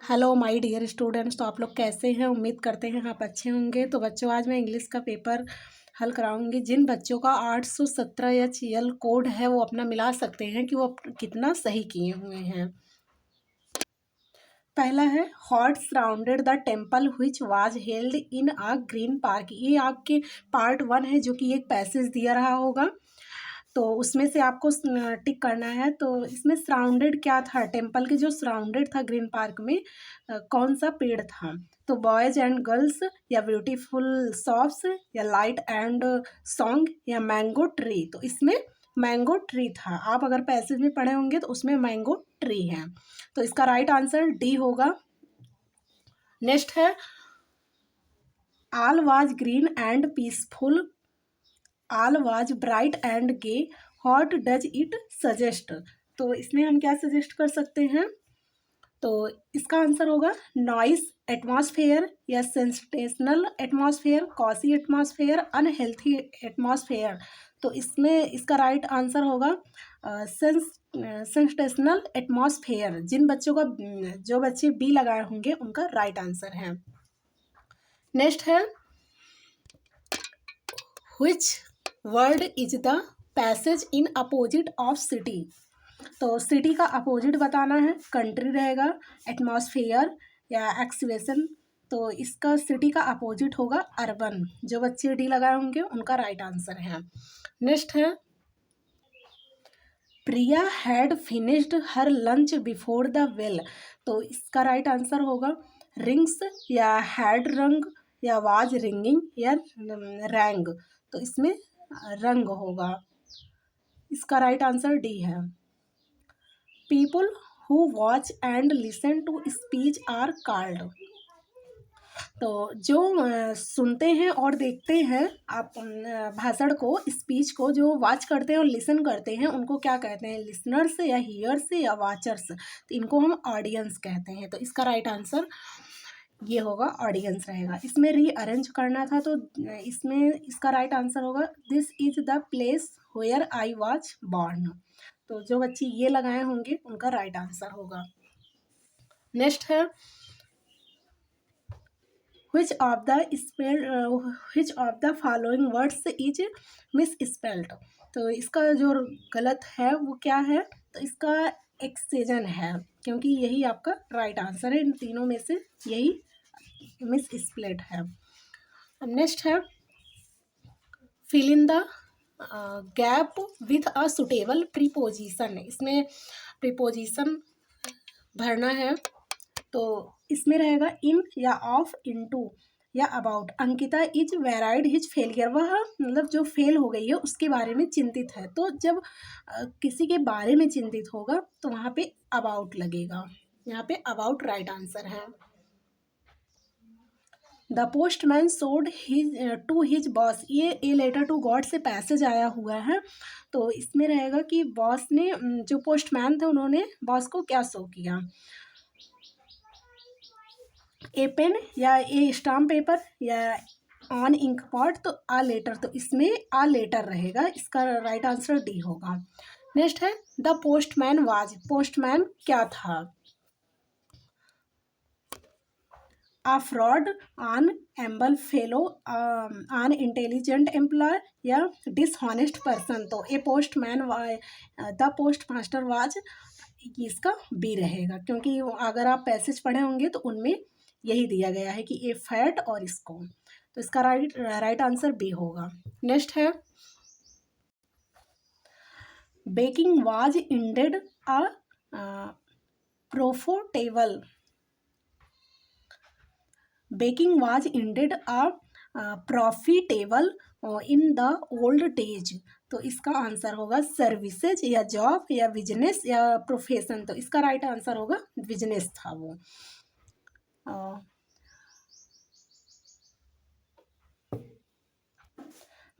Hello my dear students. तो आप लोग कैसे हैं? उम्मीद करते हैं आप अच्छे होंगे। तो बच्चों, आज मैं इंग्लिश का पेपर हल कराऊंगी। जिन बच्चों का 817 या CL कोड है वो अपना मिला सकते हैं कि वो कितना सही किए हुए हैं। पहला है hot surrounded the temple which was held in a green park. ये आपके पार्ट 1 है, जो कि एक पैसेज दिया रहा होगा, तो उसमें से आपको टिक करना है। तो इसमें सराउंडेड क्या था? टेम्पल के जो सराउंडेड था ग्रीन पार्क में कौन सा पेड़ था? तो बॉयज एंड गर्ल्स, या ब्यूटीफुल शॉप्स, या लाइट एंड सॉन्ग, या मैंगो ट्री। तो इसमें मैंगो ट्री था। आप अगर पैसेज में पढ़े होंगे तो उसमें मैंगो ट्री है। तो इसका राइट आंसर डी होगा। नेक्स्ट है all was green and peaceful, all was bright and gay, what does it suggest. तो इसमें हम क्या सजेस्ट कर सकते हैं? तो इसका आंसर होगा नॉइस एटमॉस्फेयर, या sensational atmosphere, quasi atmosphere, unhealthy atmosphere. तो इसमें इसका राइट आंसर होगा सेंसेशनल एटमॉस्फेयर। जिन बच्चों का जो बच्चे बी लगाए होंगे उनका राइट आंसर है। नेक्स्ट है which word is the passage in opposite of city. तो सिटी का अपोजिट बताना है। कंट्री रहेगा, एटमॉस्फेयर, या एक्सवेशन। तो इसका सिटी का अपोजिट होगा अर्बन। जो बच्चे डी लगाए होंगे उनका राइट आंसर है। नेक्स्ट है Priya had finished her lunch before the bell. तो इसका राइट आंसर होगा रिंग्स, या हैड रंग, या वाज रिंगिंग, या रैंग। तो इसमें रंग होगा। इसका राइट आंसर डी है। People who watch and listen to speech are called. तो जो सुनते हैं और देखते हैं आप भाषण को, स्पीच को, जो वॉच करते हैं और लिसन करते हैं उनको क्या कहते हैं? लिसनर्स, या हीयर्स, या वाचर्स। तो इनको हम ऑडियंस कहते हैं। तो इसका राइट आंसर ये होगा, ऑडियंस रहेगा। इसमें रीअरेंज करना था, तो इसमें इसका राइट आंसर होगा this is the place where I was born. तो जो बच्चे ये लगाए होंगे उनका राइट आंसर होगा। नेक्स्ट है which of the following words is misspelled। तो इसका जो गलत है वो क्या है? तो इसका एक्सेजन है, क्योंकि यही आपका राइट आंसर है। इन तीनों में से यही मिसस्पेल्ड है। नेक्स्ट है fill in the gap with a suitable preposition. इसमें प्रीपोजिशन भरना है। तो इसमें रहेगा इन, या ऑफ, इनटू, या about. Ankita is worried his failure. वह मतलब जो फेल हो गई है उसके बारे में चिंतित है। तो जब किसी के बारे में चिंतित होगा तो वहाँ पे अबाउट लगेगा। यहाँ पे अबाउट राइट आंसर है। द पोस्टमैन सोड हिज टू हिज बॉस। ये ए लेटर टू गॉड से पैसेज आया हुआ है। तो इसमें रहेगा कि बॉस ने, जो पोस्टमैन थे उन्होंने बॉस को क्या शो किया? ए पेन, या ए स्टाम्प पेपर, या ऑन इंक पॉट। तो आ लेटर, तो इसमें आ लेटर रहेगा। इसका राइट आंसर डी होगा। नेक्स्ट है द पोस्टमैन वाज। पोस्टमैन क्या था? A fraud, an humble fellow, an intelligent employee, या डिसऑनेस्ट पर्सन। तो a postman the post master was, इसका बी रहेगा, क्योंकि अगर आप पैसेज पढ़े होंगे तो उनमें यही दिया गया है कि ए फैट और इसको। तो इसका राइट आंसर बी होगा। नेक्स्ट है baking was ended a profitable. Baking was ended a profitable in the old days. तो इसका आंसर होगा सर्विसेज, या जॉब, या बिजनेस, या प्रोफेशन। तो इसका राइट आंसर होगा बिजनेस था वो।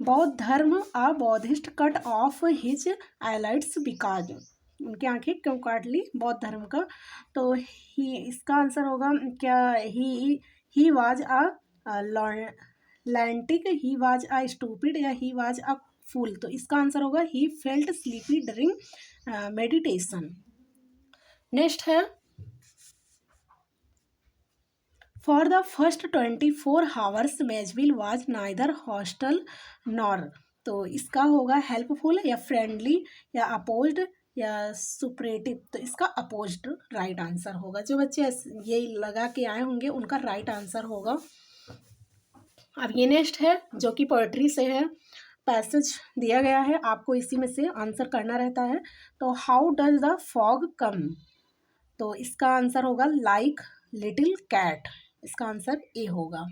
बौद्ध धर्म a Buddhist cut off his eyelids because. उनकी आंखें क्यों काट ली बौद्ध धर्म का? तो ही, इसका आंसर होगा क्या? He was a lunatic, he was a stupid, या ही वाज अ फूल। तो इसका आंसर होगा he felt sleepy during meditation. Next है फॉर द फर्स्ट 24 आवर्स मैजविल वाज नाइदर हॉस्टल नॉर। तो इसका होगा हेल्पफुल या फ्रेंडली या अपोज्ड या सुपरेटिव। तो इसका अपोज्ड राइट आंसर होगा। जो बच्चे ये लगा के आए होंगे उनका राइट आंसर होगा। अब ये नेक्स्ट है जो कि पोएट्री से है। पैसेज दिया गया है, आपको इसी में से आंसर करना रहता है। तो how does the fog come. तो इसका आंसर होगा लाइक लिटिल कैट। इसका आंसर ए होगा।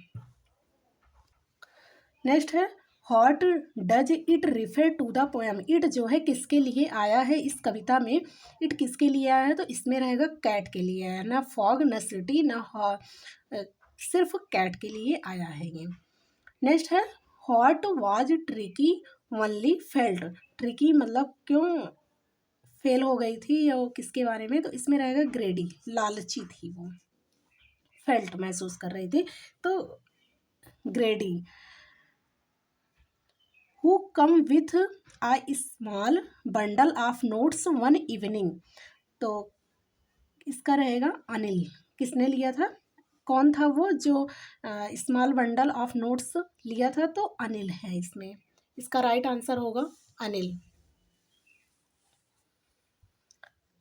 नेक्स्ट है what does it refer to the poem. It जो है किसके लिए आया है इस कविता में, इट किसके लिए आया है, तो इसमें रहेगा कैट के लिए आया, ना फॉग ना सिटी ना सिर्फ कैट के लिए आया है ये। नेक्स्ट है what was tricky only felt. Tricky मतलब क्यों फेल हो गई थी या किसके बारे में, तो इसमें रहेगा ग्रेडी, लालची थी वो, फेल्ट महसूस कर रही थी, तो ग्रेडी। Who come with a small bundle of notes one evening. तो इसका रहेगा अनिल। किसने लिया था, कौन था वो जो स्मॉल बंडल ऑफ नोट्स लिया था, तो अनिल है इसमें। इसका राइट आंसर होगा Anil.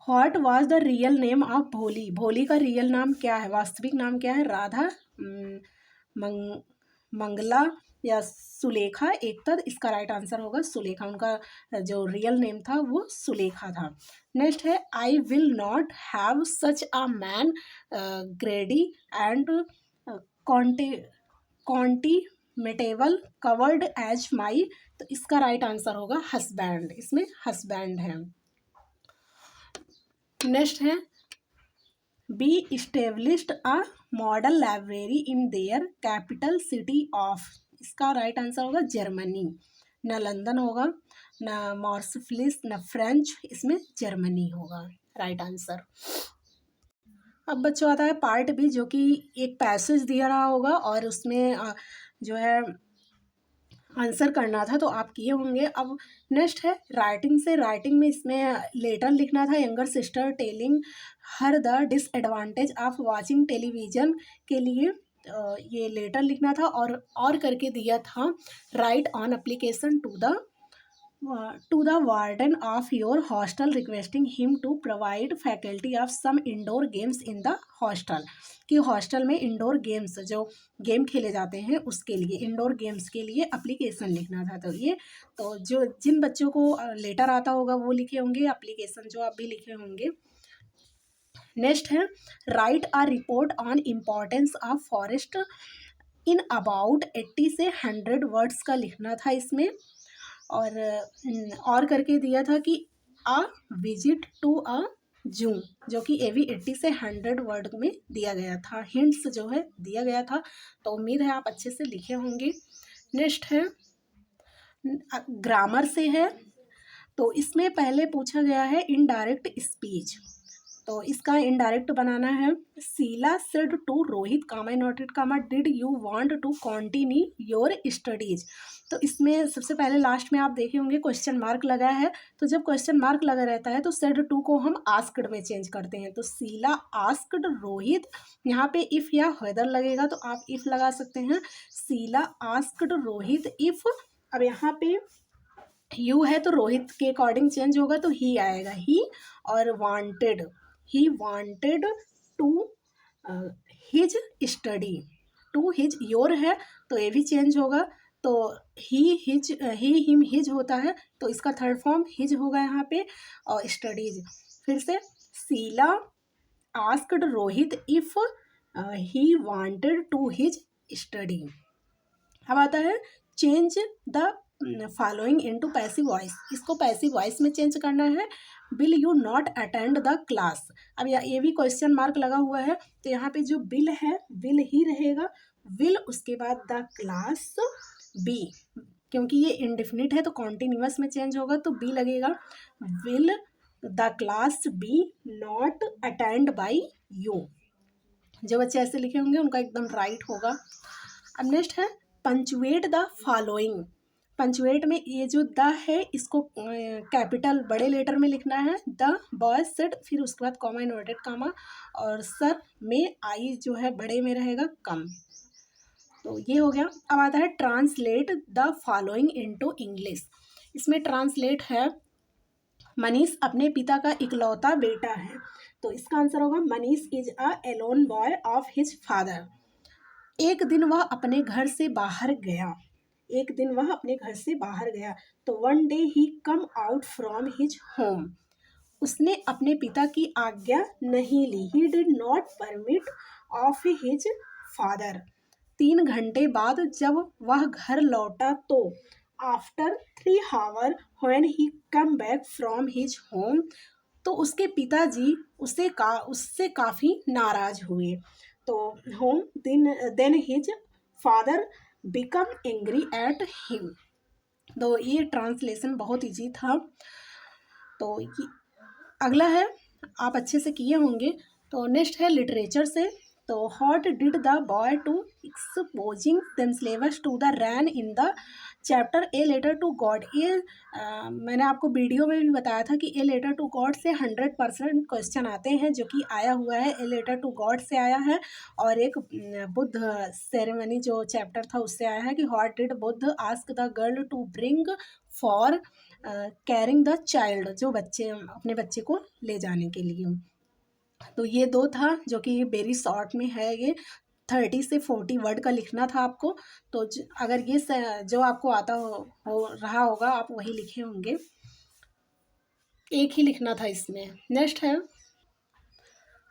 What was the real name of भोली। भोली का रियल नाम क्या है, वास्तविक नाम क्या है, राधा, मंग, मंगला या सुलेखा एक तद। इसका राइट आंसर होगा सुलेखा। उनका जो रियल नेम था वो सुलेखा था। नेक्स्ट है I will not have such a man greedy and contemptible coward as my. तो इसका राइट आंसर होगा हस्बैंड। इसमें हस्बैंड है। नेक्स्ट है he established a model library in their capital city of. इसका राइट आंसर होगा Germany. ना London होगा, ना मार्सफिलिस, ना फ्रेंच, इसमें जर्मनी होगा राइट आंसर। अब बच्चों आता है पार्ट बी जो कि एक पैसेज दिया रहा होगा और उसमें जो है आंसर करना था, तो आप किए होंगे। अब नेक्स्ट है राइटिंग से। राइटिंग में इसमें लेटर लिखना था younger sister telling her the disadvantage of watching television के लिए। ये लेटर लिखना था और करके दिया था write an application to the warden of your hostel requesting him to provide faculty of some indoor games in the hostel. कि हॉस्टल में इंडोर गेम्स जो गेम खेले जाते हैं उसके लिए, इंडोर गेम्स के लिए एप्लीकेशन लिखना था। तो ये तो जो जिन बच्चों को लेटर आता होगा वो लिखे होंगे, एप्लीकेशन जो आप भी लिखे होंगे। नेक्स्ट है right a report on importance of forest in about 80 से 100 वर्ड्स का लिखना था इसमें। और करके दिया था कि अ विजिट टू अ जू, जो कि ए भी 80 से 100 वर्ड में दिया गया था। हिंट्स जो है दिया गया था, तो उम्मीद है आप अच्छे से लिखे होंगे। नेक्स्ट है ग्रामर से है। तो इसमें पहले पूछा गया है इनडायरेक्ट स्पीच। तो इसका इनडायरेक्ट बनाना है। Sheela said to Rohit comma noted comma did you want to continue your studies. तो इसमें सबसे पहले लास्ट में आप देखे होंगे क्वेश्चन मार्क लगा है। तो जब क्वेश्चन मार्क लगा रहता है तो सेड टू को हम आस्क्ड में चेंज करते हैं। तो शीला आस्क्ड रोहित, यहाँ पे इफ़ या वेदर लगेगा तो आप इफ़ लगा सकते हैं। शीला आस्क्ड रोहित इफ़, अब यहाँ पे यू है तो रोहित के अकॉर्डिंग चेंज होगा तो ही आएगा ही, और wanted, he wanted to his study, to his your है तो ये भी चेंज होगा। तो he his, he him his होता है तो इसका थर्ड फॉर्म हिज होगा यहाँ पे, और स्टडीज। फिर से Sheela asked Rohit if he wanted to his study. अब आता है change the following into passive voice. इसको पैसिव वॉइस में चेंज करना है। Will you not attend the class. अब ये भी क्वेश्चन मार्क लगा हुआ है तो यहाँ पे जो विल है विल ही रहेगा। विल उसके बाद द क्लास बी, क्योंकि ये इंडिफिनिट है तो कॉन्टिन्यूअस में चेंज होगा तो बी लगेगा। Will the class be not attend by you. जो बच्चे ऐसे लिखे होंगे उनका एकदम राइट होगा। अब नेक्स्ट है पंचुएट द फॉलोइंग। पंचुएट में ये जो द है इसको कैपिटल बड़े लेटर में लिखना है, द बॉय सेड, फिर उसके बाद कॉमा इन्वर्टेड कामा, और सर में आई जो है बड़े में रहेगा कम। तो ये हो गया। अब आता है translate the following into English. इसमें ट्रांसलेट है मनीष अपने पिता का इकलौता बेटा है, तो इसका आंसर होगा Manish is a alone boy of his father. एक दिन वह अपने घर से बाहर गया, एक दिन वह अपने घर से बाहर गया, तो one day he came out from his home. उसने अपने पिता की आज्ञा नहीं ली, he did not permit of his father. 3 घंटे बाद जब वह घर लौटा तो after 3 hour when he came back from his home, तो उसके पिताजी उससे काफ़ी नाराज हुए। तो होम then his father become angry at him. तो ये ट्रांसलेशन बहुत इजी था। तो ये अगला है, आप अच्छे से किए होंगे। तो नेक्स्ट है लिटरेचर से। तो what did the boy to exposing themselves to the rain in the chapter a letter to God. ये मैंने आपको वीडियो में भी बताया था कि ए लेटर टू गॉड से 100% क्वेश्चन आते हैं, जो कि आया हुआ है ए लेटर टू गॉड से आया है, और एक बुद्ध सेरेमनी जो चैप्टर था उससे आया है कि what did Buddha ask the girl to bring for carrying the child, जो बच्चे अपने बच्चे को ले जाने के लिए। तो ये 2 था जो कि वेरी शॉर्ट में है। ये 30 से 40 वर्ड का लिखना था आपको। तो अगर ये जो आपको आता हो रहा होगा आप वही लिखे होंगे, एक ही लिखना था इसमें। नेक्स्ट है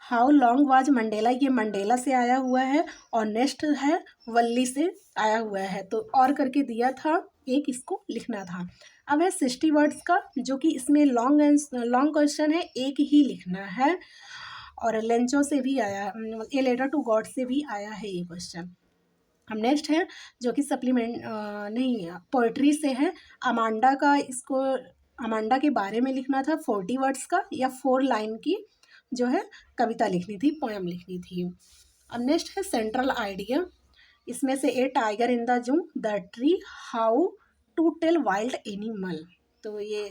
हाउ लॉन्ग वाज मंडेला। ये मंडेला से आया हुआ है, और नेक्स्ट है वल्ली से आया हुआ है। तो और करके दिया था, एक इसको लिखना था। अब है 60 वर्ड्स का, जो कि इसमें लॉन्ग क्वेश्चन है, एक ही लिखना है, और लेंचो से भी आया, ए लेटर टू गॉड से भी आया है ये क्वेश्चन। अब नेक्स्ट है जो कि सप्लीमेंट नहीं पोइट्री से है। अमांडा का, इसको अमांडा के बारे में लिखना था 40 वर्ड्स का, या 4 लाइन की जो है कविता लिखनी थी, पोएम लिखनी थी। अब नेक्स्ट है सेंट्रल आइडिया। इसमें से a tiger in the zoo, the tree, how to tell wild animal. तो ये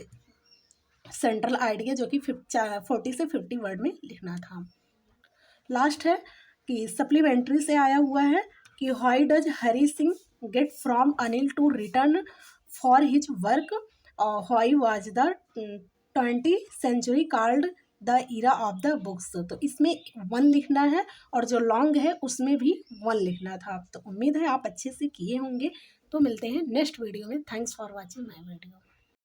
सेंट्रल आइडिया जो कि 40 से 50 वर्ड में लिखना था। लास्ट है कि सप्लीमेंट्री से आया हुआ है कि why does Hari Singh get from Anil to return for his work, why was the 20th century called the era of the books. तो इसमें 1 लिखना है, और जो लॉन्ग है उसमें भी 1 लिखना था। तो उम्मीद है आप अच्छे से किए होंगे। तो मिलते हैं नेक्स्ट वीडियो में। Thanks for watching my video.